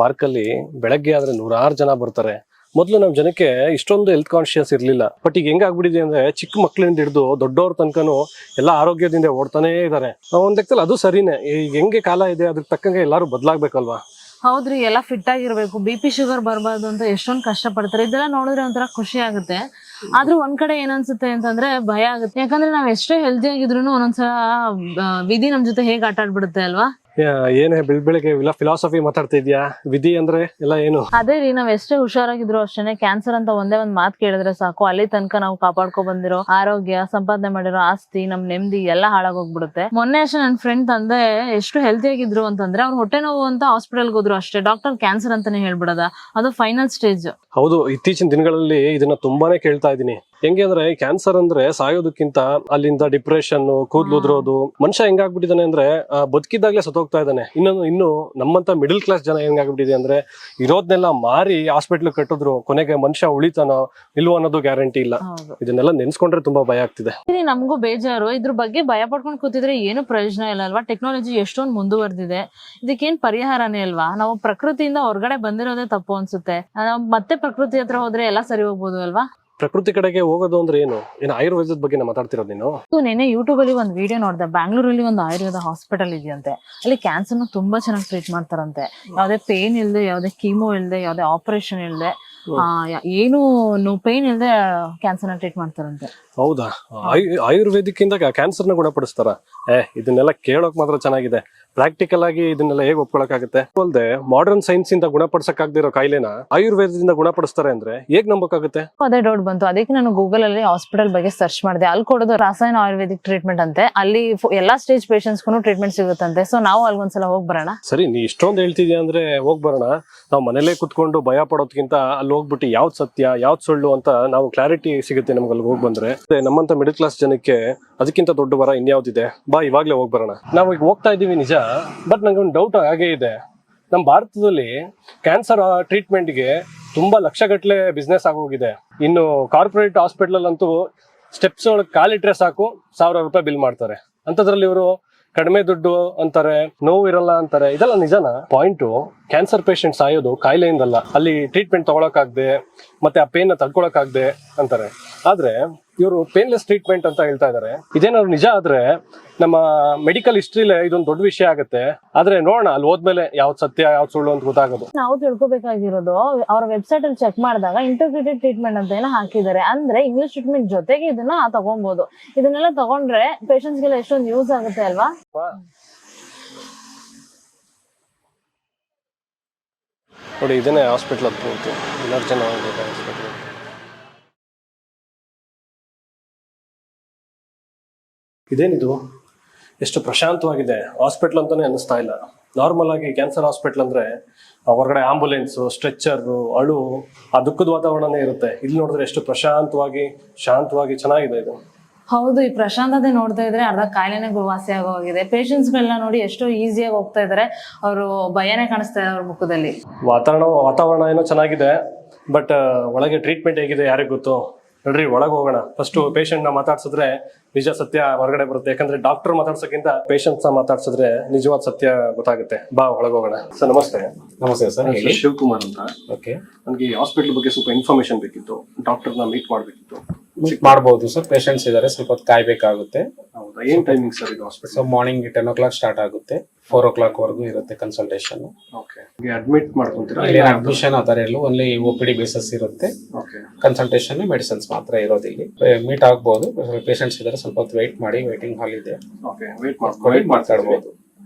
Park ಅಲ್ಲಿ ಬೆಳಗ್ಗೆ ಆದ್ರೆ 100 ಜನ ಬರ್ತಾರೆ. ಮೊದ್ಲು ನಮ್ ಜನಕ್ಕೆ ಇಷ್ಟೊಂದು ಹೆಲ್ತ್ ಕಾನ್ಶಿಯಸ್ ಇರ್ಲಿಲ್ಲ. ಬಟ್ ಈಗ ಹೆಂಗಾಗ್ಬಿಟ್ಟಿದೆ ಅಂದ್ರೆ ಚಿಕ್ಕ ಮಕ್ಳಿಂದ ಹಿಡಿದು ದೊಡ್ಡವ್ರ ತನಕನು ಎಲ್ಲ ಆರೋಗ್ಯದಿಂದ ಓಡ್ತಾನೆ ಇದಾರೆ. ಒಂದ್ ಲೆಕ್ಕದಲ್ಲಿ ಅದು ಸರಿನೇ. ಈಗ ಹೆಂಗೆ ಕಾಲ ಇದೆ ಅದಕ್ಕೆ ತಕ್ಕಂಗೆ ಎಲ್ಲಾರು ಬದಲಾಗ್ಬೇಕಲ್ವಾ? ಹೌದ್ರಿ, ಎಲ್ಲ ಫಿಟ್ ಆಗಿರ್ಬೇಕು, BP ಶುಗರ್ ಬರಬಾರ್ದು ಅಂತ ಎಷ್ಟೊಂದ್ ಕಷ್ಟ ಪಡ್ತಾರೆ. ಇದೆಲ್ಲ ನೋಡಿದ್ರೆ ಒಂಥರ ಖುಷಿ ಆಗುತ್ತೆ. ಆದ್ರೂ ಒಂದ್ ಕಡೆ ಏನನ್ಸುತ್ತೆ ಅಂತಂದ್ರೆ ಭಯ ಆಗುತ್ತೆ. ಯಾಕಂದ್ರೆ ನಾವ್ ಎಷ್ಟೇ ಹೆಲ್ದಿ ಆಗಿದ್ರು ಒಂದೊಂದ್ಸಲ ವಿಧಿ ನಮ್ ಜೊತೆ ಹೇಗ್ ಆಟ ಆಡ್ಬಿಡುತ್ತೆ ಅಲ್ವಾ? ಏನೇ ಬೆಳಿಗ್ಗೆ ಫಿಲಾಸಫಿ ಮಾತಾಡ್ತಾ ಇದ್ಯಾ? ವಿಧಿ ಅಂದ್ರೆ ಎಲ್ಲ ಏನು? ಅದೇ ರೀ, ನಾವ್ ಎಷ್ಟೇ ಹುಷಾರಾಗಿದ್ರು ಅಷ್ಟೇನೆ ಕ್ಯಾನ್ಸರ್ ಅಂತ ಒಂದೇ ಒಂದ್ ಮಾತ್ ಕೇಳಿದ್ರೆ ಸಾಕು, ಅಲ್ಲಿ ತನಕ ನಾವು ಕಾಪಾಡ್ಕೊ ಬಂದಿರೋ ಆರೋಗ್ಯ, ಸಂಪಾದನೆ ಮಾಡಿರೋ ಆಸ್ತಿ, ನಮ್ ನೆಮ್ಮದಿ ಎಲ್ಲ ಹಾಳಾಗೋಗ್ಬಿಡುತ್ತೆ. ಮೊನ್ನೆ ಅಷ್ಟೇ ನನ್ ಫ್ರೆಂಡ್ ತಂದೆ ಎಷ್ಟು ಹೆಲ್ತಿ ಆಗಿದ್ರು ಅಂತಂದ್ರೆ ಅವ್ರು ಹೊಟ್ಟೆ ನೋವು ಅಂತ ಹಾಸ್ಪಿಟಲ್ಗೆ ಹೋದ್ರು ಅಷ್ಟೇ. ಡಾಕ್ಟರ್ ಕ್ಯಾನ್ಸರ್ ಅಂತಾನೆ ಹೇಳ್ಬಿಡದ, ಅದು ಫೈನಲ್ ಸ್ಟೇಜ್. ಹೌದು, ಇತ್ತೀಚಿನ ದಿನಗಳಲ್ಲಿ ಇದನ್ನ ತುಂಬಾನೇ ಕೇಳ್ತಾ ಇದೀನಿ. ಹೆಂಗೆ ಅಂದ್ರೆ ಕ್ಯಾನ್ಸರ್ ಅಂದ್ರೆ ಸಾಯೋದಕ್ಕಿಂತ ಅಲ್ಲಿಂದ ಡಿಪ್ರೆಷನ್, ಕೂದಲು ಉದ್ರೋದು, ಮನುಷ್ಯ ಹೆಂಗಾಗ್ಬಿಟ್ಟಿದಾನೆ ಅಂದ್ರೆ ಬದುಕಿದಾಗ್ಲೇ ಸತ್ತೋಗ್ತಾ ಇದ್ದಾನೆ. ಇನ್ನು ನಮ್ಮಂತ ಮಿಡಲ್ ಕ್ಲಾಸ್ ಜನ ಹೆಂಗಾಗ್ಬಿಟ್ಟಿದೆ ಅಂದ್ರೆ ಇರೋದ್ನೆಲ್ಲ ಮಾರಿ ಹಾಸ್ಪಿಟ್ಲ್ ಕಟ್ಟಿದ್ರು ಕೊನೆಗೆ ಮನುಷ್ಯ ಉಳಿತಾನೋ ಇಲ್ವೋ ಅನ್ನೋದು ಗ್ಯಾರಂಟಿ ಇಲ್ಲ. ಇದನ್ನೆಲ್ಲ ನೆನ್ಸ್ಕೊಂಡ್ರೆ ತುಂಬಾ ಭಯ ಆಗ್ತಿದೆ. ನಮಗೂ ಬೇಜಾರು. ಇದ್ರ ಬಗ್ಗೆ ಭಯ ಪಡ್ಕೊಂಡು ಕೂತಿದ್ರೆ ಏನು ಪ್ರಯೋಜನ ಇಲ್ಲ ಅಲ್ವಾ? ಟೆಕ್ನಾಲಜಿ ಎಷ್ಟೊಂದು ಮುಂದುವರೆದಿದೆ, ಇದಕ್ಕೇನ್ ಪರಿಹಾರನೇ ಅಲ್ವಾ? ನಾವು ಪ್ರಕೃತಿಯಿಂದ ಹೊರಗಡೆ ಬಂದಿರೋದೇ ತಪ್ಪು ಅನ್ಸುತ್ತೆ. ನಾವು ಮತ್ತೆ ಪ್ರಕೃತಿ ಹತ್ರ ಹೋದ್ರೆ ಎಲ್ಲ ಸರಿ ಹೋಗ್ಬೋದು ಅಲ್ವಾ? ಪ್ರಕೃತಿ ಕಡೆಗೆ ಹೋಗೋದು ಅಂದ್ರೆ ಏನು ಆಯುರ್ವೇದದ ಬಗ್ಗೆ ಮಾತಾಡ್ತಿರೋದು ನೀನು? ನೆನೆ ಯೂಟ್ಯೂಬ್ ಅಲ್ಲಿ ಒಂದು ವಿಡಿಯೋ ನೋಡಿದೆ. ಬ್ಯಾಂಗ್ಳೂರಲ್ಲಿ ಒಂದು ಆಯುರ್ವೇದ ಹಾಸ್ಪಿಟಲ್ ಇದೆಯಂತೆ. ಅಲ್ಲಿ ಕ್ಯಾನ್ಸರ್ನ ತುಂಬಾ ಚೆನ್ನಾಗಿ ಟ್ರೀಟ್ ಮಾಡ್ತಾರಂತೆ. ಯಾವ್ದೇ ಪೇನ್ ಇಲ್ದೆ, ಯಾವ್ದೇ ಕೀಮೋ ಇಲ್ದೆ, ಯಾವ್ದೇ ಆಪರೇಷನ್ ಇಲ್ದೆ, ಏನು ಪೇನ್ ಇಲ್ದೆ ಕ್ಯಾನ್ಸರ್ನ ಟ್ರೀಟ್ ಮಾಡ್ತಾರಂತೆ. ಹೌದಾ? ಆಯುರ್ವೇದಿಕ್ ಇಂದ ಕ್ಯಾನ್ಸರ್ ನ ಗುಣಪಡಿಸ್ತಾರ? ಇದನ್ನೆಲ್ಲ ಕೇಳೋಕ್ ಮಾತ್ರ ಚೆನ್ನಾಗಿದೆ. ಪ್ರಾಕ್ಟಿಕಲ್ ಆಗಿ ಇದನ್ನೆಲ್ಲ ಹೇಗೆ ಒಪ್ಕೊಳಕಾಗುತ್ತೆ? ಅಲ್ಲದೆ ಮಾಡರ್ನ್ ಸೈನ್ಸ್ ಇಂದ ಗುಣಪಡಿಸಕ್ ಆಗದಿರೋ ಕಾಯಿಲೆನ ಆಯುರ್ವೇದದಿಂದ ಗುಣಪಡಿಸ್ತಾರೆ ಅಂದ್ರೆ ಹೇಗ್ ನಂಬಕಾಗುತ್ತೆ? ಅದೇ ಡೌಟ್ ಬಂತು. ಅದಕ್ಕೆ ನಾನು ಗೂಗಲ್ ಅಲ್ಲಿ ಹಾಸ್ಪಿಟಲ್ ಬಗ್ಗೆ ಸರ್ಚ್ ಮಾಡಿದೆ. ಅಲ್ಲಿ ಕೊಡೋದು ರಾಸಾಯನ ಆಯುರ್ವೇದಿಕ್ ಟ್ರೀಟ್ಮೆಂಟ್ ಅಂತೆ. ಅಲ್ಲಿ ಎಲ್ಲಾ ಸ್ಟೇಜ್ ಪೇಷಂಟ್ಸ್ಗೂ ಟ್ರೀಟ್ಮೆಂಟ್ ಸಿಗುತ್ತಂತೆ. ಸೊ ನಾವು ಅಲ್ಗೊಂದ್ಸಲ ಹೋಗಿ ಬರೋಣ. ಸರಿ, ನೀ ಇಷ್ಟೊಂದು ಹೇಳ್ತಿದ್ಯಾ ಅಂದ್ರೆ ಹೋಗ್ ಬರೋಣ. ನಾವು ಮನೇಲೆ ಕುತ್ಕೊಂಡು ಭಯ ಪಡೋದ್ಕಿಂತ ಅಲ್ಲಿ ಹೋಗ್ಬಿಟ್ಟು ಯಾವ್ದು ಸತ್ಯ ಯಾವ್ದು ಸುಳ್ಳು ಅಂತ ನಾವು ಕ್ಲಾರಿಟಿ ಸಿಗುತ್ತೆ ನಮ್ಗೆ ಅಲ್ಲಿ ಹೋಗಿ ಬಂದ್ರೆ. ನಮ್ಮಂತ ಮಿಡಲ್ ಕ್ಲಾಸ್ ಜನಕ್ಕೆ ಅದಕ್ಕಿಂತ ದೊಡ್ಡ ವರ ಇನ್ಯಾವ್ದಿದೆ? ಬಾ, ಇವಾಗ್ಲೇ ಹೋಗ್ ಬರೋಣ. ನಾವು ಈಗ ಹೋಗ್ತಾ ಇದೀವಿ ನಿಜ, ಬಟ್ ನಂಗೆ ಒಂದು ಡೌಟ್ ಹಾಗೆ ಇದೆ. ನಮ್ಮ ಭಾರತದಲ್ಲಿ ಕ್ಯಾನ್ಸರ್ ಟ್ರೀಟ್ಮೆಂಟ್ಗೆ ತುಂಬಾ ಲಕ್ಷಗಟ್ಟಲೆ ಬಿಸ್ನೆಸ್ ಆಗೋಗಿದೆ. ಇನ್ನು ಕಾರ್ಪೊರೇಟ್ ಹಾಸ್ಪಿಟಲ್ ಅಂತೂ ಸ್ಟೆಪ್ಸ್ ಒಳಗೆ ಕಾಲಿಟ್ರೆ ಸಾಕು 1000 ರೂಪಾಯಿ ಬಿಲ್ ಮಾಡ್ತಾರೆ. ಅಂತದ್ರಲ್ಲಿ ಇವರು ಕಡಿಮೆ ದುಡ್ಡು ಅಂತಾರೆ, ನೋವು ಇರಲ್ಲ ಅಂತಾರೆ. ಇದೆಲ್ಲ ನಿಜನಾ? ಪಾಯಿಂಟು, ಕ್ಯಾನ್ಸರ್ ಪೇಷಂಟ್ ಸಾಯೋದು ಕಾಯಿಲೆಯಿಂದಲ್ಲ, ಅಲ್ಲಿ ಟ್ರೀಟ್ಮೆಂಟ್ ತಗೊಳಕಾಗ್ದೆ ಮತ್ತೆ ಆ ಪೇನ್ ನ ತಡ್ಕೊಳಕಾಗ್ದೆ ಅಂತಾರೆ. ಆದ್ರೆ ಇವರು ಪೇನ್ಲೆಸ್ ಟ್ರೀಟ್ಮೆಂಟ್ ಅಂತ ಹೇಳ್ತಾ ಇದಾರೆ. ಇದೇನಾದ್ರು ನಿಜ ಆದ್ರೆ ನಮ್ಮ ಮೆಡಿಕಲ್ ಹಿಸ್ಟ್ರಿಲೇ ಇದೊಂದು ದೊಡ್ಡ ವಿಷಯ ಆಗುತ್ತೆ. ಆದ್ರೆ ನೋಡೋಣ, ಅಲ್ಲಿ ಹೋದ್ಮೇಲೆ ಯಾವ್ದು ಸತ್ಯ ಯಾವ್ದು ಸುಳ್ಳು ಅಂತ ಗೊತ್ತಾಗೋದು. ನಾವು ತಿಳ್ಕೊಬೇಕಾಗಿರೋದು, ಅವ್ರ ವೆಬ್ಸೈಟ್ ಅಲ್ಲಿ ಚೆಕ್ ಮಾಡಿದಾಗ ಇಂಟಿಗ್ರೇಟೆಡ್ ಟ್ರೀಟ್ಮೆಂಟ್ ಅಂತ ಏನೋ ಹಾಕಿದ್ದಾರೆ. ಅಂದ್ರೆ ಇಂಗ್ಲಿಷ್ ಟ್ರೀಟ್ಮೆಂಟ್ ಜೊತೆಗೆ ಇದನ್ನ ತಗೊಬಹುದು. ಇದನ್ನೆಲ್ಲ ತಗೊಂಡ್ರೆ ಪೇಷಂಟ್ಸ್ ಗೆಲ್ಲ ಎಷ್ಟೊಂದು ಯೂಸ್ ಆಗುತ್ತೆ ಅಲ್ವಾ? ನೋಡಿ, ಇದನ್ನೇ ಹಾಸ್ಪಿಟಲ್ ಅಂತ ಹೋಗ್ತು. ಎಲ್ಲರೂ ಜನ ಹಾಸ್ಪಿಟಲ್. ಇದೇನಿದು ಎಷ್ಟು ಪ್ರಶಾಂತವಾಗಿದೆ. ಹಾಸ್ಪಿಟಲ್ ಅಂತಾನೆ ಅನ್ನಿಸ್ತಾ ಇಲ್ಲ. ನಾರ್ಮಲ್ ಆಗಿ ಕ್ಯಾನ್ಸರ್ ಹಾಸ್ಪಿಟಲ್ ಅಂದ್ರೆ ಹೊರಗಡೆ ಆಂಬುಲೆನ್ಸ್, ಸ್ಟ್ರೆಚರ್, ಅಳು, ಆ ದುಃಖದ ವಾತಾವರಣನೇ ಇರುತ್ತೆ. ಇಲ್ಲಿ ನೋಡಿದ್ರೆ ಎಷ್ಟು ಪ್ರಶಾಂತವಾಗಿ ಶಾಂತವಾಗಿ ಚೆನ್ನಾಗಿದೆ ಇದು. ಹೌದು, ಈ ಪ್ರಶಾಂತತೆ ನೋಡ್ತಾ ಇದ್ರೆ ಅರ್ಧ ಕಾಯಿಲೆನೇ ವಾಸಿ ಆಗೋಗಿದೆ. ಪೇಷಂಟ್ಸ್ ಗಳನ್ನ ನೋಡಿ ಎಷ್ಟೋ ಈಸಿಯಾಗಿ ಹೋಗ್ತಾ ಇದಾರೆ. ಅವರು ಭಯನೇ ಕಾಣಿಸ್ತಾ ಇದೆ ಅವ್ರ ಮುಖದಲ್ಲಿ. ವಾತಾವರಣ ಏನೋ ಚೆನ್ನಾಗಿದೆ, ಬಟ್ ಒಳಗೆ ಟ್ರೀಟ್ಮೆಂಟ್ ಹೇಗಿದೆ ಯಾರಿಗ್ ಗೊತ್ತು. ನೋಡ್ರಿ, ಒಳಗೆ ಹೋಗೋಣ. ಫಸ್ಟ್ ಪೇಷಂಟ್ ನ ಮಾತಾಡ್ಸಿದ್ರೆ ನಿಜ ಸತ್ಯ ಹೊರಗಡೆ ಬರುತ್ತೆ. ಯಾಕಂದ್ರೆ ಡಾಕ್ಟರ್ ಮಾತಾಡ್ಸಕ್ಕಿಂತ ಪೇಷಂಟ್ಸ್ ನ ಮಾತಾಡ್ಸಿದ್ರೆ ನಿಜವಾದ ಸತ್ಯ ಗೊತ್ತಾಗುತ್ತೆ. ಬಾ, ಒಳಗೆ ಹೋಗೋಣ. ಸರ್ ನಮಸ್ತೆ. ನಮಸ್ತೆ ಸರ್, ಹೇಳಿ. ಶಿವಕುಮಾರ್ ಅಂತ. ಓಕೆ, ನನಗೆ ಹಾಸ್ಪಿಟಲ್ ಬಗ್ಗೆ ಸ್ವಲ್ಪ ಇನ್ಫಾರ್ಮೇಶನ್ ಬೇಕಿತ್ತು. ಡಾಕ್ಟರ್ ನ ಮೀಟ್ ಮಾಡ್ಬೇಕಿತ್ತು. ಮಾಡಬಹುದು ಸರ್. ಪೇಷಂಟ್ಸ್ ಇದಾರೆ, ಸ್ವಲ್ಪ ಹೊತ್ತು ಕಾಯ್ಬೇಕಾಗುತ್ತೆ. ಹೌದಾ? ಏನ್ ಟೈಮಿಂಗ್ ಸರ್ ಇದು hospital? So morning 10 o'clock start ಆಗುತ್ತೆ, 4 o'clock ವರೆಗೂ ಇರುತ್ತೆ ಕನ್ಸಲ್ಟೇಷನ್. Okay, admit ಮಾಡ್ಕೊಂತೀರಾ? ಇಲ್ಲಿ ಅಡ್ಮಿಷನ್ ಆ ತರ ಇಲ್ಲ, ಓನ್ಲಿ OPD ಬೇಸಿಸ್ ಇರುತ್ತೆ. ಓಕೆ, ಕನ್ಸಲ್ಟೇಷನ್ ಮೆಡಿಸಿನ್ಸ್ ಮಾತ್ರ ಇರೋದು. ಇಲ್ಲಿ ಮೀಟ್ ಆಗ್ಬಹುದು. ಪೇಷಂಟ್ಸ್ ಇದಾರೆ, ಸ್ವಲ್ಪ ಹೊತ್ತು ವೇಟ್ ಮಾಡಿ. ವೇಟಿಂಗ್ ಹಾಲ್ ಇದೆ. ಓಕೆ, ವೇಟ್ ಮಾತಾಡಬಹುದು.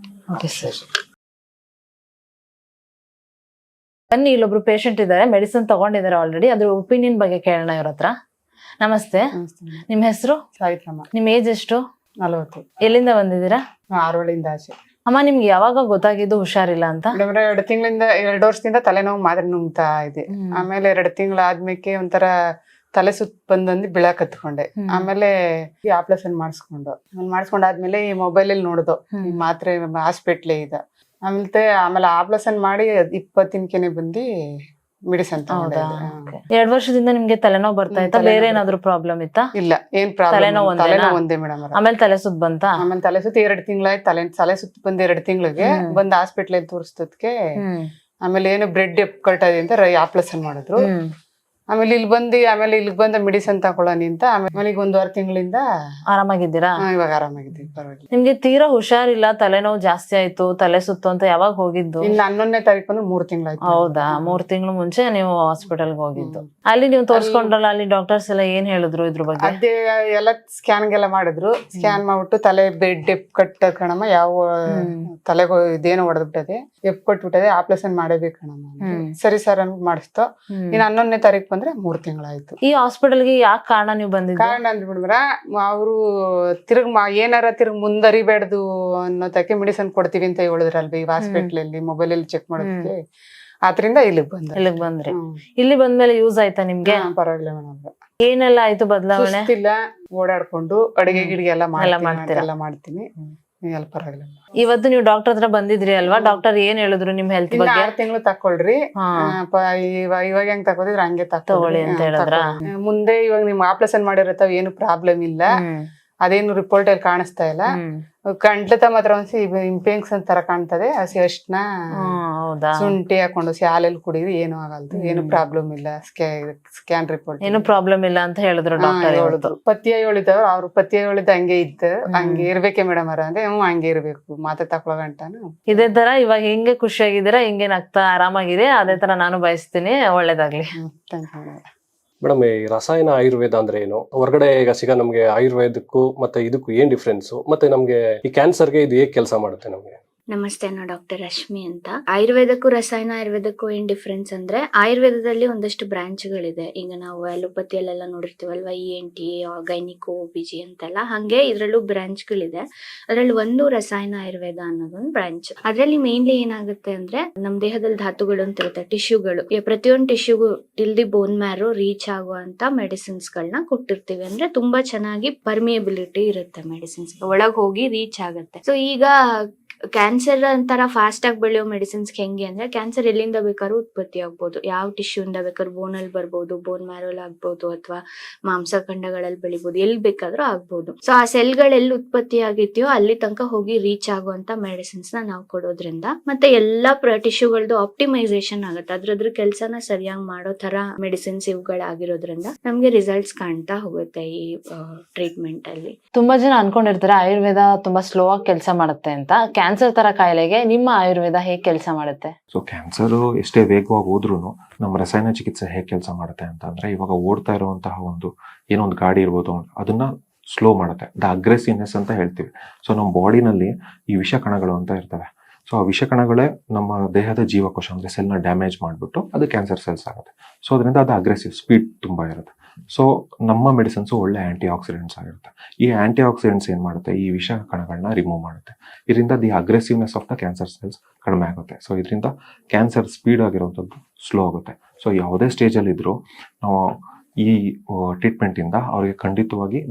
ಓಕೆ ಸರ್, ಬನ್ನಿ. ಇಲ್ಲೊಬ್ರು ಪೇಷಂಟ್ ಇದ್ದಾರೆ, ಮೆಡಿಸಿನ್ ತಗೊಂಡಿದ್ದಾರೆ ಆಲ್ರೆಡಿ. ಅದ್ರ ಒಪಿನಿಯನ್ ಬಗ್ಗೆ ಕೇಳೋಣ ಇವ್ರ ಹತ್ರ. ನಮಸ್ತೆ, ನಿಮ್ ಹೆಸರು? ಸಾವಿತ್ರಮ್ಮ. ನಿಮ್ ಏಜ್ ಎಷ್ಟು? 40. ಎಲ್ಲಿಂದ ಬಂದಿದ್ದೀರಾ? ಆರೋಳಿಂದ ಆಚೆ. ಅಮ್ಮ, ನಿಮ್ಗೆ ಯಾವಾಗ ಗೊತ್ತಾಗಿದ್ದು ಹುಷಾರಿಲ್ಲ ಅಂತ? 2 ವರ್ಷದಿಂದ ತಲೆನೋವು ಮಾತ್ರ ನುಂಗ್ತಾ ಇದೆ. ಆಮೇಲೆ 2 ತಿಂಗಳಾದ್ಮೇಲೆ ಒಂಥರ ತಲೆ ಸುತ್ತ ಬಂದಂದು ಬೀಳಕ್ ಹತ್ಕೊಂಡೆ. ಆಮೇಲೆ ಆಪರೇಷನ್ ಮಾಡಿಸ್ಕೊಂಡಾದ್ಮೇಲೆ ಈ ಮೊಬೈಲ್ ಅಲ್ಲಿ ನೋಡ್ದು ಈ ಮಾತ್ರೆ ಹಾಸ್ಪಿಟ್ಲೇ ಇದೆ. ಆಮೇಲೆ ಆಪರೇಷನ್ ಮಾಡಿ 20 ದಿನಕ್ಕೆ ಬಂದು ಮೆಡಿಸಿನ್ ತಗೊಂಡೆ. 2 ವರ್ಷದಿಂದ ನಿಮ್ಗೆ ತಲೆನೋವು ಬರ್ತಾ ಇತ್ತಾ? ಬೇರೆ ಏನಾದ್ರು ಪ್ರಾಬ್ಲಮ್ ಇತ್ತಾ? ಇಲ್ಲ, ಏನ್ ಪ್ರಾಬ್ಲಮ್, ತಲೆನೋವು ಒಂದೇ ಮೇಡಮ್. ಆಮೇಲೆ ತಲೆ ಸುತ್ತ ಬಂತ? ಆಮೇಲೆ ತಲೆ ಸುತ್ತ 2 ತಿಂಗಳಾಯ್ತು. ತಲೆ ಸುತ್ತ ಬಂದ್ 2 ತಿಂಗಳಿಗೆ ಬಂದ್ ಹಾಸ್ಪಿಟ್ಲ್ ತೋರಿಸ್ತದ್ಕೆ ಆಮೇಲೆ ಏನು ಬ್ರೆಡ್ ಕಟ್ಟೋದಿ ಅಂತ ಆಪ್ರೇಷನ್ ಮಾಡಿದ್ರು. ಆಮೇಲೆ ಇಲ್ಲಿಗೆ ಬಂದ ಮೆಡಿಸಿನ್ ತಗೊಳ್ಳೋಣ ಅಂತ ಆಮೇಲೆ ಈಗ 1 ತಿಂಗಳಿಂದ ಆರಾಮಾಗಿದ್ದೀರಾ? ಇವಾಗ ಆರಾಮಾಗಿದ್ದೀವಿ, ಪರವಾಗಿಲ್ಲ. ನಿಮ್ಗೆ ತೀರಾ ಹುಷಾರಿಲ್ಲ, ತಲೆನೋವು ಜಾಸ್ತಿ ಆಯ್ತು, ತಲೆ ಸುತ್ತು ಅಂತ ಯಾವಾಗ ಹೋಗಿದ್ದು? ಇನ್ನು 11ನೇ ತಾರೀಕು ಅಂದ್ರೆ 3 ತಿಂಗಳಾಯ್ತು. ಹೌದಾ? 3 ತಿಂಗಳು ಮುಂಚೆ ನೀವು ಹಾಸ್ಪಿಟಲ್ಗೆ ಹೋಗಿದ್ದು. ಅಲ್ಲಿ ನೀವು ತೋರ್ಸ್ಕೊಂಡ್ರಲ್ಲ, ಅಲ್ಲಿ ಡಾಕ್ಟರ್ಸ್ ಎಲ್ಲ ಏನ್ ಹೇಳಿದ್ರು ಇದ್ರ ಬಗ್ಗೆ? ಅದೇ ಎಲ್ಲ ಸ್ಕ್ಯಾನ್ಗೆಲ್ಲ ಮಾಡಿದ್ರು. ಸ್ಕ್ಯಾನ್ ಮಾಡ್ಬಿಟ್ಟು ತಲೆ ಬೆಡ್ ಎಪ್ ಕಟ್ಟ ಕಣಮ್ಮ, ಯಾವ ತಲೆಗೆ ಇದೇನೋ ಹೊಡೆದ್ಬಿಟ್ಟದೆ, ಎಪ್ ಕಟ್ಬಿಟ್ಟದೆ, ಆಪರೇಷನ್ ಮಾಡಬೇಕು ಕಣಮ್ಮ. ಸರಿ ಸರ್ ಅನ್ಬಿಟ್ಟು ಮಾಡಿಸ್ತು. ಇನ್ನು 11ನೇ ತಾರೀಕು ಬಂದ್ರೆ 3 ತಿಂಗಳಾಯ್ತು. ಈ ಹಾಸ್ಪಿಟಲ್ಗೆ ಯಾಕೆ ಕಾರಣ ನೀವು ಬಂದಿದ್ದು? ಕಾರಣ ಅಂದ್ಬಿಡ್ರ ಅವರು ಏನಾರ ಮುಂದರಿಬೇಡ್ದು ಅನ್ನೋದಕ್ಕೆ ಮೆಡಿಸಿನ್ ಕೊಡ್ತೀವಿ ಅಂತ ಹೇಳಿದ್ರಲ್ವಿ ಈ ಹಾಸ್ಪಿಟಲ್ ಅಲ್ಲಿ, ಮೊಬೈಲ್ ಅಲ್ಲಿ ಚೆಕ್ ಮಾಡೋದಕ್ಕೆ. ಆದ್ರಿಂದ ಇಲ್ಲಿಗೆ ಬಂದ್ರಿ. ಇಲ್ಲಿ ಬಂದ್ಮೇಲೆ ಯೂಸ್ ಆಯ್ತಾ ನಿಮ್ಗೆ? ಪರವಾಗಿಲ್ಲ ಮೇಡಮ್. ಏನೆಲ್ಲ ಆಯ್ತು ಬದಲಾವಣೆ? ಇಲ್ಲ, ಓಡಾಡ್ಕೊಂಡು ಅಡಿಗೆ ಗಿಡಿಗೆ ಎಲ್ಲ ಮಾಡ್ತೀನಿ. ಎಲ್ಲ ಪರವಾಗಿಲ್ಲ. ಇವತ್ತು ನೀವು ಡಾಕ್ಟರ್ ಹತ್ರ ಬಂದಿದ್ರಿ ಅಲ್ವಾ? ಡಾಕ್ಟರ್ ಏನ್ ಹೇಳಿದ್ರು ನಿಮ್ ಹೆಲ್ತ್ ಬಗ್ಗೆ? 6 ತಿಂಗಳು ತಕೊಳ್ರಿ, ಇವಾಗ ಹೆಂಗ್ ತಕೋದಿದ್ರೆ ಹಂಗೆ ತಗೊಳ್ಳಿ ಅಂತ ಹೇಳಿದ್ರ. ಮುಂದೆ ಇವಾಗ ನಿಮ್ ಆಪರೇಷನ್ ಮಾಡಿರತ್ತಾವ, ಏನು ಪ್ರಾಬ್ಲಮ್ ಇಲ್ಲ, ಅದೇನು ರಿಪೋರ್ಟ್ ಅಲ್ಲಿ ಕಾಣಿಸ್ತಾ ಇಲ್ಲ. ಕಂಟ್ಲತ ಮಾತ್ರ ಒಂದ್ಸಿ ಇಂಪೆನ್ಷನ್ ತರ ಕಾಣ್ತದೆ. ಹಸಿ ಅರ್ಶಿನ ಶುಂಠಿ ಹಾಕೊಂಡು ಹಾಲಲ್ಲಿ ಕುಡಿದ್ರೆ ಏನು ಆಗಲ್ದು, ಏನು ಪ್ರಾಬ್ಲಮ್ ಇಲ್ಲ. ಸ್ಕ್ಯಾನ್ ರಿಪೋರ್ಟ್ ಏನು ಪ್ರಾಬ್ಲಮ್ ಇಲ್ಲ ಅಂತ ಹೇಳಿದ್ರು ಡಾಕ್ಟರ್. ಹೇಳಿದ್ರು ಪತಿಯ ಹೇಳಿದವ್ರು, ಅವ್ರು ಪತಿಯ ಹೇಳಿದ ಹಂಗೆ ಇತ್ತು, ಹಂಗೆ ಇರ್ಬೇಕೆ ಮೇಡಮ್ ಅವ್ರ ಅಂದ್ರೆ ಹಂಗೆ ಇರ್ಬೇಕು, ಮಾತೆ ತಕೊಳೋ ಗಂಟಾನು. ಇದೇ ತರ ಇವಾಗ ಹೆಂಗೆ ಖುಷಿಯಾಗಿದ್ದೀರಾ, ಹಿಂಗೆ ನಗ್ತಾ ಆರಾಮಾಗಿದೆ, ಅದೇ ತರ ನಾನು ಬಯಸ್ತೀನಿ. ಒಳ್ಳೇದಾಗ್ಲಿ. Thank you madam. ಮೇಡಮ್, ಈ ರಸಾಯನ ಆಯುರ್ವೇದ ಅಂದ್ರೆ ಏನು? ಹೊರಗಡೆ ಈಗ ಸಿಗ ನಮ್ಗೆ ಆಯುರ್ವೇದಕ್ಕೂ ಮತ್ತೆ ಇದಕ್ಕೂ ಏನ್ ಡಿಫ್ರೆನ್ಸ್? ಮತ್ತೆ ನಮ್ಗೆ ಈ ಕ್ಯಾನ್ಸರ್ಗೆ ಇದು ಹೇಗೆ ಕೆಲಸ ಮಾಡುತ್ತೆ ನಮ್ಗೆ? ನಮಸ್ತೆ, ನಾನು ಡಾಕ್ಟರ್ ರಶ್ಮಿ ಅಂತ. ಆಯುರ್ವೇದಕ್ಕೂ ರಸಾಯನ ಆಯುರ್ವೇದಕ್ಕೂ ಏನ್ ಡಿಫ್ರೆನ್ಸ್ ಅಂದ್ರೆ, ಆಯುರ್ವೇದದಲ್ಲಿ ಒಂದಷ್ಟು ಬ್ರಾಂಚ್ಗಳಿದೆ. ಈಗ ನಾವು ಅಲೋಪತಿಯಲ್ಲೆಲ್ಲ ನೋಡಿರ್ತೀವಲ್ವಾ, ENT, ಗೈನಿಕೋ, OBG ಅಂತೆಲ್ಲ, ಹಂಗೆ ಇದ್ರಲ್ಲೂ ಬ್ರಾಂಚ್ಗಳಿದೆ. ಅದ್ರಲ್ಲಿ ಒಂದು ರಸಾಯನ ಆಯುರ್ವೇದ ಅನ್ನೋದೊಂದು ಬ್ರಾಂಚ್. ಅದ್ರಲ್ಲಿ ಮೇನ್ಲಿ ಏನಾಗುತ್ತೆ ಅಂದ್ರೆ, ನಮ್ ದೇಹದಲ್ಲಿ ಧಾತುಗಳು ಅಂತ ಇರುತ್ತೆ, ಟಿಶ್ಯೂಗಳು. ಪ್ರತಿಯೊಂದು ಟಿಶ್ಯೂಗೂ till the bone marrow reach ಆಗುವಂತ ಮೆಡಿಸಿನ್ಸ್ ಗಳನ್ನ ಕೊಟ್ಟಿರ್ತೀವಿ. ಅಂದ್ರೆ ತುಂಬಾ ಚೆನ್ನಾಗಿ ಪರ್ಮಿಯಬಿಲಿಟಿ ಇರುತ್ತೆ, ಮೆಡಿಸಿನ್ಸ್ ಒಳಗ್ ಹೋಗಿ ರೀಚ್ ಆಗುತ್ತೆ. ಸೊ ಈಗ ಕ್ಯಾನ್ಸರ್ ಅಂತರ ಫಾಸ್ಟ್ ಆಗಿ ಬೆಳೆಯೋ ಮೆಡಿಸಿನ್ಸ್ ಹೆಂಗೆ ಅಂದ್ರೆ, ಕ್ಯಾನ್ಸರ್ ಎಲ್ಲಿಂದ ಬೇಕಾದ್ರೂ ಉತ್ಪತ್ತಿ ಆಗ್ಬೋದು, ಯಾವ ಟಿಶ್ಯೂ ಇಂದ ಬೇಕಾದ್ರೂ, ಬೋನ್ ಅಲ್ಲಿ ಬರ್ಬೋದು, ಬೋನ್ ಮ್ಯಾರೋಲ್ ಆಗ್ಬೋದು, ಅಥವಾ ಮಾಂಸಖಂಡಗಳಲ್ಲಿ ಬೆಳಿಬಹುದು, ಎಲ್ಲಿ ಬೇಕಾದ್ರೂ ಆಗ್ಬೋದು. ಸೊ ಆ ಸೆಲ್ಗಳು ಎಲ್ಲಿ ಉತ್ಪತ್ತಿ ಆಗಿರ್ತೀಯೋ ಅಲ್ಲಿ ತನಕ ಹೋಗಿ ರೀಚ್ ಆಗುವಂತ ಮೆಡಿಸಿನ್ಸ್ ನ ನಾವು ಕೊಡೋದ್ರಿಂದ, ಮತ್ತೆ ಎಲ್ಲಾ ಟಿಶ್ಯೂಗಳದ್ದು ಆಪ್ಟಿಮೈಸೇಷನ್ ಆಗುತ್ತೆ, ಅದ್ರ ಕೆಲಸನ ಸರಿಯಾಗಿ ಮಾಡೋ ತರ ಮೆಡಿಸಿನ್ಸ್ ಇವುಗಳಾಗಿರೋದ್ರಿಂದ ನಮ್ಗೆ ರಿಸಲ್ಟ್ಸ್ ಕಾಣ್ತಾ ಹೋಗುತ್ತೆ ಈ ಟ್ರೀಟ್ಮೆಂಟ್ ಅಲ್ಲಿ. ತುಂಬಾ ಜನ ಅನ್ಕೊಂಡಿರ್ತಾರೆ ಆಯುರ್ವೇದ ತುಂಬಾ ಸ್ಲೋ ಆಗಿ ಕೆಲಸ ಮಾಡುತ್ತೆ ಅಂತ. ಕ್ಯಾನ್ಸರ್ ತರ ಕಾಯಿಲೆಗೆ ನಿಮ್ಮ ಆಯುರ್ವೇದ ಹೇಗೆ ಕೆಲಸ ಮಾಡುತ್ತೆ? ಸೊ ಕ್ಯಾನ್ಸರ್ ಎಷ್ಟೇ ವೇಗವಾಗಿ ಹೋದ್ರೂ ನಮ್ಮ ರಸಾಯನ ಚಿಕಿತ್ಸೆ ಹೇಗೆ ಕೆಲಸ ಮಾಡುತ್ತೆ ಅಂತಂದ್ರೆ, ಇವಾಗ ಓಡ್ತಾ ಇರುವಂತಹ ಏನೋ ಒಂದು ಗಾಡಿ ಇರ್ಬೋದು, ಅದನ್ನ ಸ್ಲೋ ಮಾಡುತ್ತೆ. ದ ಅಗ್ರೆಸಿವ್ನೆಸ್ ಅಂತ ಹೇಳ್ತೀವಿ. ಸೊ ನಮ್ಮ ಬಾಡಿನಲ್ಲಿ ಈ ವಿಷ ಕಣಗಳು ಅಂತ ಇರ್ತವೆ. ಸೊ ಆ ವಿಷ ಕಣಗಳೇ ನಮ್ಮ ದೇಹದ ಜೀವಕೋಶ ಅಂದ್ರೆ ಸೆಲ್ನ ಡ್ಯಾಮೇಜ್ ಮಾಡಿಬಿಟ್ಟು ಅದು ಕ್ಯಾನ್ಸರ್ ಸೆಲ್ಸ್ ಆಗುತ್ತೆ. ಸೊ ಅದರಿಂದ ಅದು ಅಗ್ರೆಸಿವ್ ಸ್ಪೀಡ್ ತುಂಬಾ ಇರುತ್ತೆ. ಸೊ ನಮ್ಮ ಮೆಡಿಸಿನ್ಸ್ ಒಳ್ಳೆ ಆಂಟಿ ಆಕ್ಸಿಡೆಂಟ್ಸ್ ಆಗಿರುತ್ತೆ. ಈ ಆಂಟಿ ಆಕ್ಸಿಡೆಂಟ್ಸ್ ಏನ್ ಮಾಡುತ್ತೆ, ಈ ವಿಷ ಕಣಗಳನ್ನ ರಿಮೂವ್ ಮಾಡುತ್ತೆ. ಇದರಿಂದ the aggressiveness of the cancer cells ಕಡಿಮೆ ಆಗುತ್ತೆ. ಸೊ ಇದರಿಂದ ಕ್ಯಾನ್ಸರ್ ಸ್ಪೀಡ್ ಆಗಿರುವಂಥದ್ದು ಸ್ಲೋ ಆಗುತ್ತೆ. ಸೊ ಯಾವುದೇ ಸ್ಟೇಜ್ ಅಲ್ಲಿ ಇದ್ರು ನಾವು ಈ ಟ್ರೀಟ್ಮೆಂಟ್ ಇಂದ ಅವ್ರಿಗೆ ಖಂಡಿತವಾಗಿ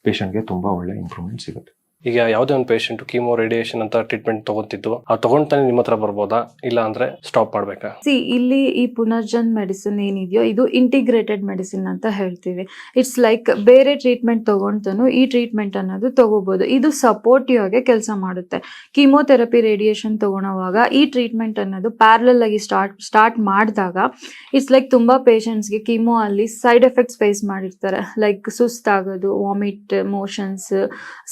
ಪೇಷಂಟ್ಗೆ ತುಂಬಾ ಒಳ್ಳೆ ಇಂಪ್ರೂವ್ಮೆಂಟ್ ಸಿಗುತ್ತೆ. ಈಗ ಯಾವುದೇ ಒಂದು ಪೇಷಂಟ್ ಕೀಮೋ ರೇಡಿಯೇಷನ್ ಅಂತ ಟ್ರೀಟ್ಮೆಂಟ್ ತಗೊಂತಿದ್ದು, ಆ ತಗೊಂಡ್ತಾನೆ ನಿಮ್ಮ ಹತ್ರ ಬರ್ಬೋದಾ, ಇಲ್ಲ ಅಂದ್ರೆ ಸ್ಟಾಪ್ ಮಾಡ್ಬೇಕಾ? ಇಲ್ಲಿ ಈ ಪುನರ್ಜನ್ ಮೆಡಿಸಿನ್ ಏನಿದೆಯೋ ಇದು ಇಂಟಿಗ್ರೇಟೆಡ್ ಮೆಡಿಸಿನ್ ಅಂತ ಹೇಳ್ತೀವಿ. ಇಟ್ಸ್ ಲೈಕ್ ಬೇರೆ ಟ್ರೀಟ್ಮೆಂಟ್ ತಗೊಂಡ್ತಾನು ಈ ಟ್ರೀಟ್ಮೆಂಟ್ ಅನ್ನೋದು ತಗೋಬಹುದು. ಇದು ಸಪೋರ್ಟಿವ್ ಆಗಿ ಕೆಲಸ ಮಾಡುತ್ತೆ. ಕೀಮೋಥೆರಪಿ ರೇಡಿಯೇಷನ್ ತಗೊಳೋವಾಗ ಈ ಟ್ರೀಟ್ಮೆಂಟ್ ಅನ್ನೋದು ಪ್ಯಾರಲಲ್ ಆಗಿ ಸ್ಟಾರ್ಟ್ ಮಾಡಿದಾಗ ಇಟ್ಸ್ ಲೈಕ್ ತುಂಬಾ ಪೇಷಂಟ್ಸ್ಗೆ ಕೀಮೋ ಅಲ್ಲಿ ಸೈಡ್ ಎಫೆಕ್ಟ್ಸ್ ಫೇಸ್ ಮಾಡಿರ್ತಾರೆ, ಲೈಕ್ ಸುಸ್ತಾಗೋದು, ವಾಮಿಟ್, ಮೋಷನ್ಸ್,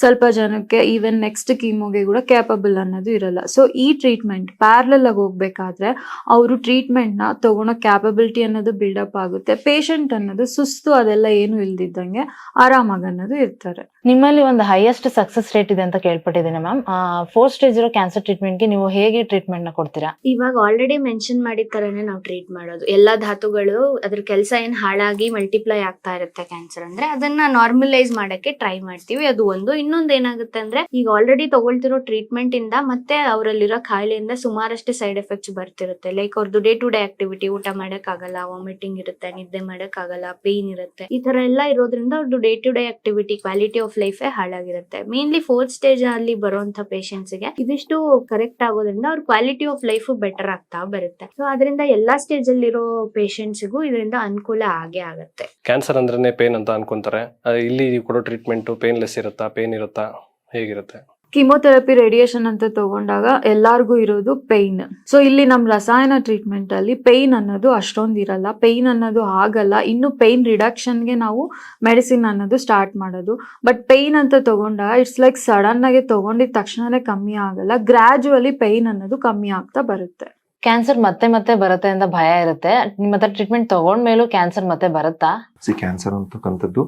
ಸ್ವಲ್ಪ ಜನ ಈವನ್ ನೆಕ್ಸ್ಟ್ ಕೀಮೋಗೆ ಕೂಡ ಕ್ಯಾಪಬಲ್ ಅನ್ನೋದು ಇರಲ್ಲ. ಸೊ ಈ ಟ್ರೀಟ್ಮೆಂಟ್ ಪ್ಯಾರಲಲ್ ಆಗಿ ಹೋಗ್ಬೇಕಾದ್ರೆ ಅವರು ಟ್ರೀಟ್ಮೆಂಟ್ ನ ತಗೊಳೋ ಕ್ಯಾಪಬಿಲಿಟಿ ಅನ್ನೋದು ಬಿಲ್ಡಪ್ ಆಗುತ್ತೆ. ಪೇಷಂಟ್ ಅನ್ನೋದು ಸುಸ್ತು ಅದೆಲ್ಲ ಏನು ಇಲ್ದಿದ್ದಂಗೆ ಆರಾಮಾಗಿ ಅನ್ನೋದು ಇರ್ತಾರೆ. ನಿಮ್ಮಲ್ಲಿ ಒಂದು ಹೈಯೆಸ್ಟ್ ಸಕ್ಸಸ್ ರೇಟ್ ಇದೆ ಅಂತ ಕೇಳ್ಪಟ್ಟಿದ್ದೀನಿ ಮ್ಯಾಮ್. 4 ಸ್ಟೇಜ್ ಇರೋ ಕ್ಯಾನ್ಸರ್ ಟ್ರೀಟ್ಮೆಂಟ್ಗೆ ನೀವು ಹೇಗೆ ಟ್ರೀಟ್ಮೆಂಟ್ ನ ಕೊಡ್ತೀರಾ? ಇವಾಗ ಆಲ್ರೆಡಿ ಮೆನ್ಷನ್ ಮಾಡಿದ ತರನೇ ನಾವು ಟ್ರೀಟ್ ಮಾಡೋದು. ಎಲ್ಲಾ ಧಾತುಗಳು ಅದ್ರ ಕೆಲಸ ಏನ್ ಹಾಳಾಗಿ ಮಲ್ಟಿಪ್ಲೈ ಆಗ್ತಾ ಇರುತ್ತೆ ಕ್ಯಾನ್ಸರ್ ಅಂದ್ರೆ, ಅದನ್ನ ನಾರ್ಮಲೈಸ್ ಮಾಡಕ್ಕೆ ಟ್ರೈ ಮಾಡ್ತೀವಿ. ಅದು ಒಂದು. ಇನ್ನೊಂದು ಏನಾಗುತ್ತೆ ಅಂದ್ರೆ, ಈಗ ಆಲ್ರೆಡಿ ತಗೊಳ್ತಿರೋ ಟ್ರೀಟ್ಮೆಂಟ್ ಇಂದ ಮತ್ತೆ ಅವರಲ್ಲಿರೋ ಕಾಯಿಲೆಯಿಂದ ಸುಮಾರಷ್ಟೇ ಸೈಡ್ ಎಫೆಕ್ಟ್ಸ್ ಬರ್ತಿರುತ್ತೆ. ಲೈಕ್ ಅವ್ರದ್ದು ಡೇ ಟು ಡೇ ಆಕ್ಟಿವಿಟಿ, ಊಟ ಮಾಡಕ್ ಆಗಲ್ಲ, ವಾಮಿಟಿಂಗ್ ಇರುತ್ತೆ, ನಿದ್ದೆ ಮಾಡಕ್ ಆಗಲ್ಲ, ಪೇನ್ ಇರುತ್ತೆ, ಈ ತರ ಎಲ್ಲ ಇರೋದ್ರಿಂದ ಅವ್ರದ್ದು day to day activity, quality of life ಹಾಳಾಗಿರುತ್ತೆ. ಮೇನ್ಲಿ 4th ಸ್ಟೇಜ್ ಅಲ್ಲಿ ಬರುವಂತ ಪೇಷಂಟ್ಸ್ ಗೆ ಇದಿಷ್ಟು ಕರೆಕ್ಟ್ ಆಗೋದ್ರಿಂದ ಅವ್ರ ಕ್ವಾಲಿಟಿ ಆಫ್ ಲೈಫ್ ಬೆಟರ್ ಆಗ್ತಾ ಬರುತ್ತೆ. ಸೊ ಅದರಿಂದ ಎಲ್ಲಾ ಸ್ಟೇಜ್ ಅಲ್ಲಿ ಇರೋ ಪೇಷಂಟ್ಸ್ಗೂ ಇದರಿಂದ ಅನುಕೂಲ ಆಗೇ ಆಗುತ್ತೆ. ಕ್ಯಾನ್ಸರ್ ಅಂದ್ರೇನೆ ಪೇನ್ ಅಂತ ಅನ್ಕೊಂತಾರೆ. ಇಲ್ಲಿ ಕೊಡೋ ಟ್ರೀಟ್ಮೆಂಟ್ ಪೇನ್ಲೆಸ್ ಇರುತ್ತಾ, ಪೇನ್ ಇರುತ್ತಾ, ಹೇಗಿರುತ್ತೆ? ಕಿಮೋಥೆರಪಿ ರೇಡಿಯೇಷನ್ ಅಂತ ತಗೊಂಡಾಗ ಎಲ್ಲಾರ್ಗೂ ಇರೋದು ಪೇಯ್ನ್. ಸೊ ಇಲ್ಲಿ ನಮ್ ರಸಾಯನ ಟ್ರೀಟ್ಮೆಂಟ್ ಅಲ್ಲಿ ಪೇಯ್ನ್ ಅನ್ನೋದು ಅಷ್ಟೊಂದು ಇರಲ್ಲ, ಪೇಯ್ನ್ ಅನ್ನೋದು ಆಗಲ್ಲ. ಇನ್ನು ಪೇಯ್ನ್ ರಿಡಕ್ಷನ್ಗೆ ನಾವು ಮೆಡಿಸಿನ್ ಅನ್ನೋದು ಸ್ಟಾರ್ಟ್ ಮಾಡೋದು. ಬಟ್ ಪೇಯ್ನ್ ಅಂತ ತಗೊಂಡಾಗ ಇಟ್ಸ್ ಲೈಕ್ ಸಡನ್ ಆಗಿ ತಗೊಂಡಿದ ತಕ್ಷಣನೇ ಕಮ್ಮಿ ಆಗಲ್ಲ, ಗ್ರಾಜುವಲಿ ಪೇಯ್ನ್ ಅನ್ನೋದು ಕಮ್ಮಿ ಆಗ್ತಾ ಬರುತ್ತೆ. ಕ್ಯಾನ್ಸರ್ ಮತ್ತೆ ಮತ್ತೆ ಬರುತ್ತೆ ಅಂತ ಭಯ ಇರುತ್ತೆ, ನಿಮ್ಮ ಹತ್ರ ಟ್ರೀಟ್ಮೆಂಟ್ ತಗೊಂಡ್ಮೇಲೂ ಕ್ಯಾನ್ಸರ್ ಮತ್ತೆ ಬರುತ್ತಾ? ಕ್ಯಾನ್ಸರ್ ಅಂತಕ್ಕಂಥದ್ದು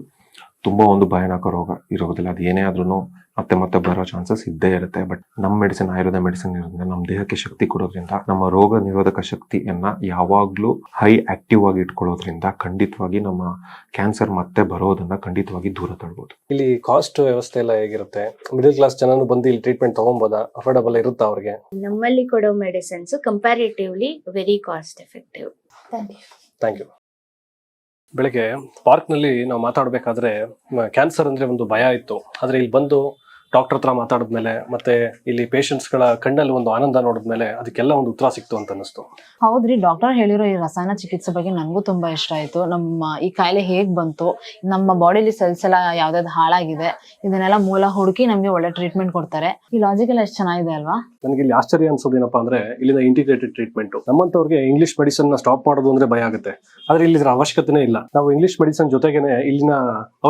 ತುಂಬಾ ಒಂದು ಭಯಾನಕ ರೋಗ ಇರೋದಿಲ್ಲ. ಅದು ಏನೇ ಆದ್ರೂ ಮತ್ತೆ ಮತ್ತೆ ಬರೋ ಚಾನ್ಸಸ್ ಇದ್ದೇ ಇರುತ್ತೆ. ಬಟ್ ನಮ್ಮ ಮೆಡಿಸಿನ್, ಆಯುರ್ವೇದ ಮೆಡಿಸಿನ್ ಇರೋದ್ರಿಂದ ನಮ್ಮ ದೇಹಕ್ಕೆ ಶಕ್ತಿ ಕೊಡೋದ್ರಿಂದ, ನಮ್ಮ ರೋಗ ನಿರೋಧಕ ಶಕ್ತಿಯನ್ನ ಯಾವಾಗ್ಲೂ ಹೈ ಆಕ್ಟಿವ್ ಆಗಿ ಇಟ್ಕೊಳ್ಳೋದ್ರಿಂದ ಖಂಡಿತವಾಗಿ ನಮ್ಮ ಕ್ಯಾನ್ಸರ್ ಮತ್ತೆ ಬರೋದನ್ನ ಖಂಡಿತವಾಗಿ ದೂರ ತಳ್ಬೋದು. ಇಲ್ಲಿ ಕಾಸ್ಟ್ ವ್ಯವಸ್ಥೆ ಎಲ್ಲ ಹೇಗಿರುತ್ತೆ? ಮಿಡಲ್ ಕ್ಲಾಸ್ ಜನನು ಬಂದು ಇಲ್ಲಿ ಟ್ರೀಟ್ಮೆಂಟ್ ತಗೊಬೋದಾ? ಅಫೋರ್ಡಬಲ್ ಇರುತ್ತಾ ಅವ್ರಿಗೆ? ನಮ್ಮಲ್ಲಿ ಕೊಡೋ medicines comparatively very cost effective. Thank you. ಬೆಳಗ್ಗೆ ಪಾರ್ಕ್ನಲ್ಲಿ ನಾವು ಮಾತಾಡಬೇಕಾದ್ರೆ ಕ್ಯಾನ್ಸರ್ ಅಂದ್ರೆ ಒಂದು ಭಯ ಇತ್ತು, ಆದ್ರೆ ಇಲ್ಲಿ ಬಂದು ಡಾಕ್ಟರ್ ಹತ್ರ ಮಾತಾಡಿದ್ಮೇಲೆ ಮತ್ತೆ ಇಲ್ಲಿ ಪೇಷಂಟ್ಸ್ಗಳ ಕಣ್ಣಲ್ಲಿ ಒಂದು ಆನಂದ ನೋಡಿದ್ಮೇಲೆ ಅದಕ್ಕೆಲ್ಲ ಒಂದು ಉತ್ತರ ಸಿಕ್ತು ಅಂತ ಅನಿಸ್ತು. ಹೌದ್ರಿ, ಡಾಕ್ಟರ್ ಹೇಳಿರೋ ಈ ರಸಾಯನ ಚಿಕಿತ್ಸೆ ಬಗ್ಗೆ ನನಗೂ ತುಂಬಾ ಇಷ್ಟ ಆಯ್ತು. ನಮ್ಮ ಈ ಕಾಯಿಲೆ ಹೇಗ್ ಬಂತು, ನಮ್ಮ ಬಾಡಿಲಿ ಸೆಲ್ಸ್ ಎಲ್ಲ ಯಾವ್ದಾವ್ದು ಹಾಳಾಗಿದೆ, ಇದನ್ನೆಲ್ಲ ಮೂಲ ಹುಡುಕಿ ನಮ್ಗೆ ಒಳ್ಳೆ ಟ್ರೀಟ್ಮೆಂಟ್ ಕೊಡ್ತಾರೆ. ಈ ಲಾಜಿಕ್ ಎಲ್ಲ ಎಷ್ಟು ಚೆನ್ನಾಗಿದೆ ಅಲ್ವಾ? ನನಗೆ ಇಲ್ಲಿ ಆಶ್ಚರ್ಯ ಅನ್ಸೋದೇನಪ್ಪಾ ಅಂದ್ರೆ ಇಲ್ಲಿನ ಇಂಟಿಗ್ರೇಟೆಡ್ ಟ್ರೀಟ್ಮೆಂಟ್. ನಮ್ಮಂತವ್ರಿಗೆ ಇಂಗ್ಲಿಷ್ ಮೆಡಿಸಿನ್ ನ ಸ್ಟಾಪ್ ಮಾಡೋದು ಅಂದ್ರೆ ಭಯ ಆಗುತ್ತೆ, ಆದ್ರೆ ಇಲ್ಲಿ ಇದರ ಅವಶ್ಯಕತೆನೇ ಇಲ್ಲ. ನಾವು ಇಂಗ್ಲಿಷ್ ಮೆಡಿಸಿನ್ ಜೊತೆಗೇನೆ ಇಲ್ಲಿನ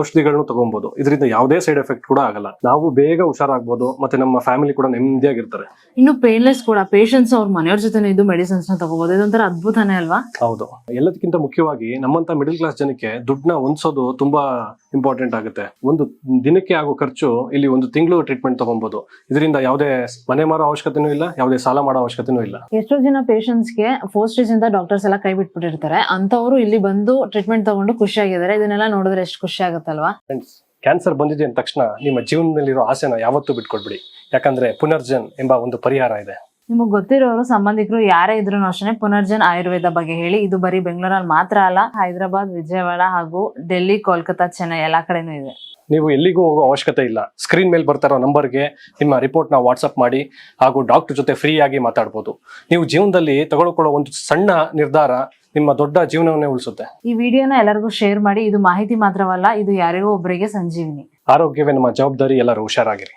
ಔಷಧಿಗಳನ್ನು ತಗೊಬಹುದು. ಇದರಿಂದ ಯಾವುದೇ ಸೈಡ್ ಎಫೆಕ್ಟ್ ಕೂಡ ಆಗಲ್ಲ. ನಾವು ಬೇಗ ಹುಷಾರಾಗಬಹುದು, ಮತ್ತೆ ನಮ್ಮ ಫ್ಯಾಮಿಲಿ ಕೂಡ ನೆಮ್ಮದಿಯಾಗಿರ್ತಾರೆ. ಇನ್ನು ಪೇನ್ಲೆಸ್ ಕೂಡ, ಪೇಷಂಟ್ಸ್ ಅವ್ರ ಮನೆಯವ್ರ ಜೊತೆ ಇದ್ದು ಮೆಡಿಸಿನ್ಸ್ ನ ತಗೋಬಹುದು. ಇದೊಂಥರ ಅದ್ಭುತನೇ ಅಲ್ವಾ? ಹೌದು. ಎಲ್ಲದಕ್ಕಿಂತ ಮುಖ್ಯವಾಗಿ ನಮ್ಮಂತ ಮಿಡಲ್ ಕ್ಲಾಸ್ ಜನಕ್ಕೆ ದುಡ್ಡನ್ನ ಹೊಂದಿಸೋದು ತುಂಬಾ ಇಂಪಾರ್ಟೆಂಟ್ ಆಗುತ್ತೆ. ಒಂದು ದಿನಕ್ಕೆ ಆಗೋ ಖರ್ಚು ಇಲ್ಲಿ ಒಂದು ತಿಂಗಳು ಟ್ರೀಟ್ಮೆಂಟ್ ತಗೊಬಹುದು. ಇದರಿಂದ ಯಾವುದೇ ಮನೆ ಮಾರೋ ಅವಶ್ಯಕತೆನೂ ಇಲ್ಲ, ಯಾವುದೇ ಸಾಲ ಮಾಡೋ ಅವಶ್ಯಕತೆನೂ ಇಲ್ಲ. ಎಷ್ಟೋ ಜನ ಪೇಷಂಟ್ಸ್ಗೆ 4 ಸ್ಟೇಜ್ ಇಂದ ಡಾಕ್ಟರ್ಸ್ ಎಲ್ಲ ಕೈ ಬಿಟ್ಬಿಟ್ಟಿರ್ತಾರೆ, ಅಂತವ್ರು ಇಲ್ಲಿ ಬಂದು ಟ್ರೀಟ್ಮೆಂಟ್ ತಗೊಂಡು ಖುಷಿಯಾಗಿದ್ದಾರೆ. ಇದನ್ನೆಲ್ಲ ನೋಡಿದ್ರೆ ಎಷ್ಟು ಖುಷಿ ಆಗುತ್ತಲ್ವಾ? ಕ್ಯಾನ್ಸರ್ ಬಂದಿದೆ ಅಂದ ತಕ್ಷಣ ನಿಮ್ಮ ಜೀವನದಲ್ಲಿರೋ ಆಸೆನ ಯಾವತ್ತೂ ಬಿಟ್ಕೊಡ್ಬಿಡಿ, ಯಾಕಂದ್ರೆ ಪುನರ್ಜನ್ ಎಂಬ ಒಂದು ಪರಿಹಾರ ಇದೆ. ನಿಮಗ್ ಗೊತ್ತಿರೋರು, ಸಂಬಂಧಿಕರು ಯಾರೇ ಇದ್ರು ಅಷ್ಟೇ ಪುನರ್ಜನ್ ಆಯುರ್ವೇದ ಬಗ್ಗೆ ಹೇಳಿ. ಇದು ಬರೀ ಬೆಂಗಳೂರಲ್ಲಿ ಮಾತ್ರ ಅಲ್ಲ, ಹೈದರಾಬಾದ್, ವಿಜಯವಾಡ ಹಾಗೂ ಡೆಲ್ಲಿ, ಕೋಲ್ಕತ್ತಾ, ಚೆನ್ನೈ ಎಲ್ಲಾ ಕಡೆನೂ ಇದೆ. ನೀವು ಎಲ್ಲಿಗೂ ಹೋಗೋ ಅವಶ್ಯಕತೆ ಇಲ್ಲ. ಸ್ಕ್ರೀನ್ ಮೇಲೆ ಬರ್ತಾ ಇರೋ ನಂಬರ್ಗೆ ನಿಮ್ಮ ರಿಪೋರ್ಟ್ನ ವಾಟ್ಸಪ್ ಮಾಡಿ ಹಾಗೂ ಡಾಕ್ಟರ್ ಜೊತೆ ಫ್ರೀ ಆಗಿ ಮಾತಾಡ್ಬೋದು. ನೀವು ಜೀವನದಲ್ಲಿ ತಗೊಳ್ಕೊಳ್ಳೋ ಒಂದು ಸಣ್ಣ ನಿರ್ಧಾರ ನಿಮ್ಮ ದೊಡ್ಡ ಜೀವನವನ್ನೇ ಉಳಿಸುತ್ತೆ. ಈ ವಿಡಿಯೋನ ಎಲ್ಲರಿಗೂ ಶೇರ್ ಮಾಡಿ. ಇದು ಮಾಹಿತಿ ಮಾತ್ರವಲ್ಲ, ಇದು ಯಾರಿಗೋ ಒಬ್ಬರಿಗೆ ಸಂಜೀವಿನಿ. ಆರೋಗ್ಯವೇ ನಮ್ಮ ಜವಾಬ್ದಾರಿ. ಎಲ್ಲರೂ ಹುಷಾರಾಗಿರಿ.